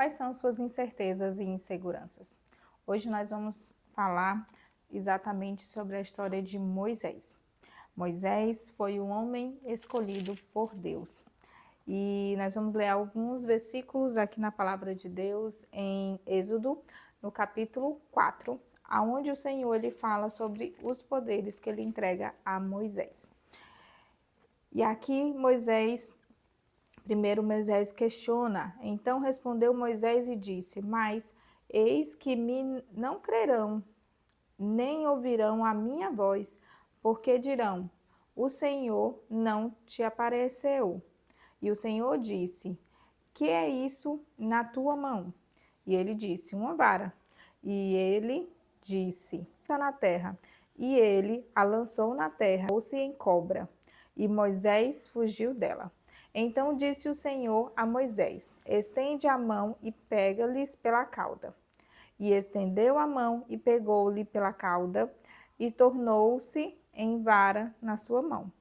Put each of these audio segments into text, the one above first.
Quais são suas incertezas e inseguranças? Hoje nós vamos falar exatamente sobre a história de Moisés. Moisés foi um homem escolhido por Deus. E nós vamos ler alguns versículos aqui na palavra de Deus em Êxodo, no capítulo 4, aonde o Senhor ele fala sobre os poderes que ele entrega a Moisés. E aqui Primeiro Moisés questiona, então respondeu Moisés e disse, mas eis que me não crerão, nem ouvirão a minha voz, porque dirão, o Senhor não te apareceu. E o Senhor disse, que é isso na tua mão? E ele disse, uma vara. E ele disse, está na terra. E ele a lançou na terra, ou-se em cobra. E Moisés fugiu dela. Então disse o Senhor a Moisés, estende a mão e pega-lhes pela cauda. E estendeu a mão e pegou-lhe pela cauda, e tornou-se em vara na sua mão.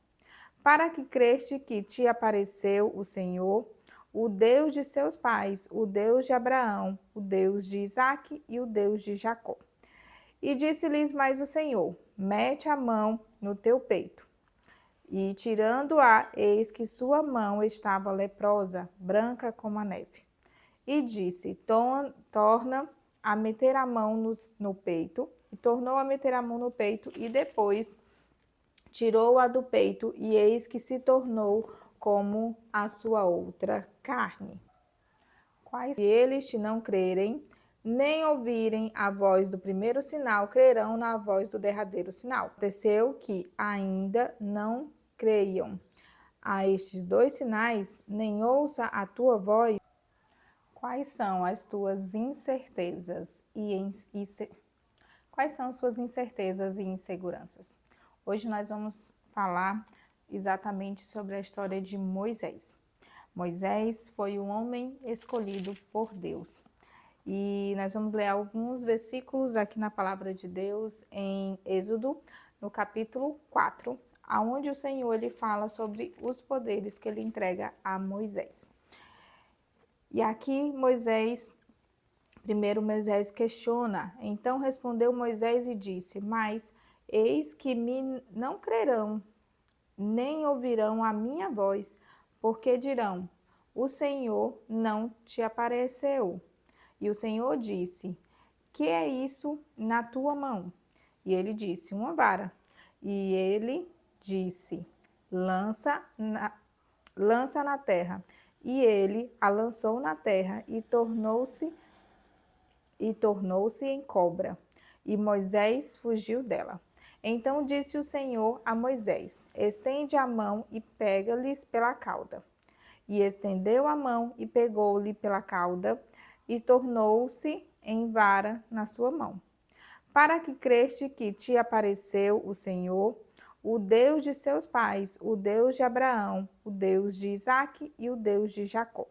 Para que creste que te apareceu o Senhor, o Deus de seus pais, o Deus de Abraão, o Deus de Isaque e o Deus de Jacó. E disse-lhes mais o Senhor, mete a mão no teu peito. E tirando-a, eis que sua mão estava leprosa, branca como a neve. E disse, torna a meter a mão no peito. E tornou a meter a mão no peito, e depois tirou-a do peito, e eis que se tornou como a sua outra carne. Se eles te não crerem, nem ouvirem a voz do primeiro sinal, crerão na voz do derradeiro sinal. Aconteceu que ainda não creiam a estes dois sinais, nem ouça a tua voz. Quais são as tuas incertezas quais são suas incertezas e inseguranças? Hoje nós vamos falar exatamente sobre a história de Moisés. Moisés foi um homem escolhido por Deus. E nós vamos ler alguns versículos aqui na palavra de Deus em Êxodo, no capítulo 4, aonde o Senhor ele fala sobre os poderes que ele entrega a Moisés. E aqui Primeiro Moisés questiona, então respondeu Moisés e disse, mas eis que me não crerão, nem ouvirão a minha voz, porque dirão, o Senhor não te apareceu. E o Senhor disse, que é isso na tua mão? E ele disse, uma vara. E ele disse, lança na terra. E ele a lançou na terra e tornou-se em cobra. E Moisés fugiu dela. Então disse o Senhor a Moisés, estende a mão e pega-lhes pela cauda. E estendeu a mão e pegou-lhe pela cauda, e tornou-se em vara na sua mão. Para que creste que te apareceu o Senhor, o Deus de seus pais, o Deus de Abraão, o Deus de Isaque e o Deus de Jacó.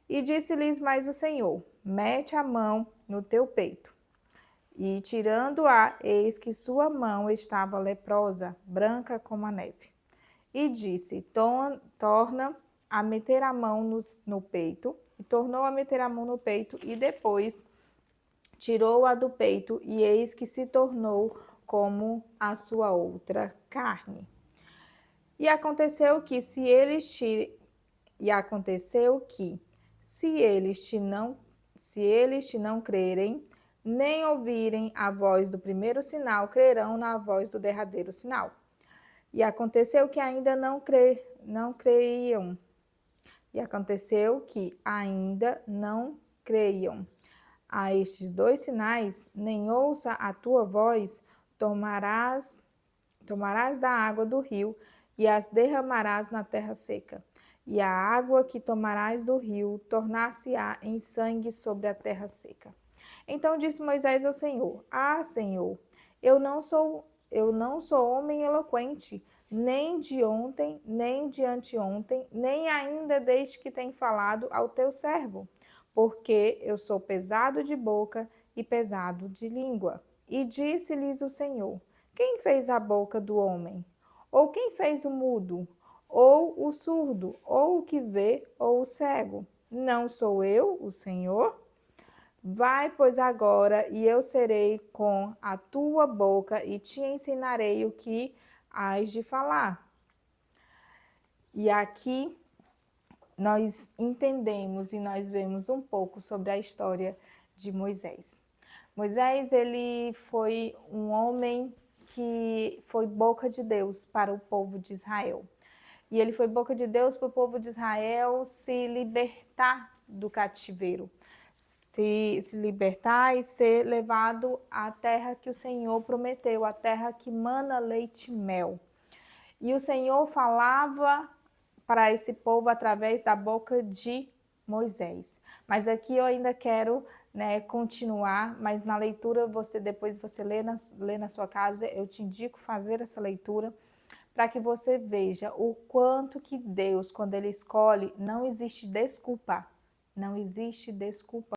E disse-lhes mais o Senhor, mete a mão no teu peito. E tirando-a, eis que sua mão estava leprosa, branca como a neve. E disse, torna a meter a mão no peito. E tornou a meter a mão no peito, e depois tirou-a do peito, e eis que se tornou como a sua outra carne. E aconteceu que, se eles te não crerem, nem ouvirem a voz do primeiro sinal, crerão na voz do derradeiro sinal. E aconteceu que ainda não creiam. E aconteceu que ainda não creiam a estes dois sinais, nem ouça a tua voz, tomarás da água do rio e as derramarás na terra seca. E a água que tomarás do rio tornar-se-á em sangue sobre a terra seca. Então disse Moisés ao Senhor, Senhor, eu não sou homem eloquente, nem de ontem, nem de anteontem, nem ainda desde que tem falado ao teu servo, porque eu sou pesado de boca e pesado de língua. E disse-lhes o Senhor, quem fez a boca do homem? Ou quem fez o mudo? Ou o surdo? Ou o que vê? Ou o cego? Não sou eu, o Senhor? Vai, pois, agora, e eu serei com a tua boca e te ensinarei o que hás de falar. E aqui nós entendemos e nós vemos um pouco sobre a história de Moisés. Moisés, ele foi um homem que foi boca de Deus para o povo de Israel. E ele foi boca de Deus para o povo de Israel se libertar do cativeiro, se libertar e ser levado à terra que o Senhor prometeu, a terra que mana leite e mel. E o Senhor falava para esse povo através da boca de Moisés. Mas aqui eu ainda quero, né, continuar, mas na leitura depois você lê na sua casa, eu te indico fazer essa leitura para que você veja o quanto que Deus, quando Ele escolhe, não existe desculpa. Não existe desculpa.